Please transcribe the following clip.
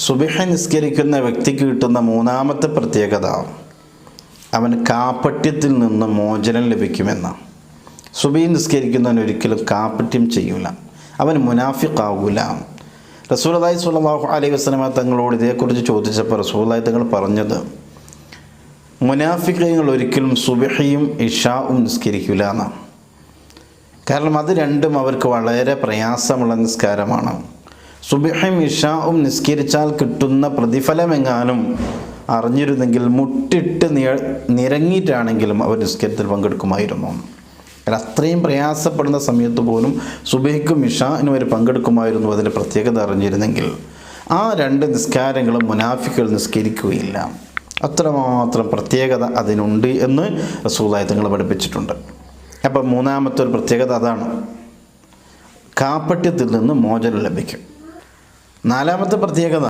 സുബഹി നിസ്കരിക്കുന്ന വ്യക്തിക്ക് കിട്ടുന്ന മൂന്നാമത്തെ പ്രത്യേകത അവന് കാപട്യത്തിൽ നിന്ന് മോചനം ലഭിക്കുമെന്നാണ്. സുബഹി നിസ്കരിക്കുന്നവൻ ഒരിക്കലും കാപട്യം ചെയ്യൂല, അവൻ മുനാഫിഖാവൂല. റസൂലുള്ളാഹി സ്വല്ലല്ലാഹു അലൈഹി വസല്ലമ തങ്ങളോട് ഇതേക്കുറിച്ച് ചോദിച്ചപ്പോൾ റസൂലുള്ളാഹി തങ്ങൾ പറഞ്ഞത്, മുനാഫിഖീങ്ങൾ ഒരിക്കലും സുബഹിയും ഇശാഉം നിസ്കരിക്കില്ല എന്നാണ്. കാരണം അത് രണ്ടും അവർക്ക് വളരെ പ്രയാസമുള്ള നിസ്കാരമാണ്. സുബഹിയും ഇശാഉം നിസ്കരിച്ചാൽ കിട്ടുന്ന പ്രതിഫലമെങ്ങാനും അറിഞ്ഞിരുന്നെങ്കിൽ മുട്ടിട്ട് നിരങ്ങിയിട്ടാണെങ്കിലും അവർ നിസ്കാരത്തിൽ പങ്കെടുക്കുമായിരുന്നു. അത്രയും പ്രയാസപ്പെടുന്ന സമയത്ത് പോലും സുബഹിക്കും ഇശാഇനും അവർ പങ്കെടുക്കുമായിരുന്നു. അതിൻ്റെ പ്രത്യേകത അറിഞ്ഞിരുന്നെങ്കിൽ ആ രണ്ട് നിസ്കാരങ്ങളും മുനാഫിക്കുകൾ നിസ്കരിക്കുകയില്ല. അത്രമാത്രം പ്രത്യേകത അതിനുണ്ട് എന്ന് റസൂലുള്ളാഹി തങ്ങൾ പഠിപ്പിച്ചിട്ടുണ്ട്. അപ്പം മൂന്നാമത്തെ ഒരു പ്രത്യേകത അതാണ്, കാപട്യത്തിൽ നിന്ന് മോചനം ലഭിക്കും. നാലാമത്തെ പ്രത്യേകത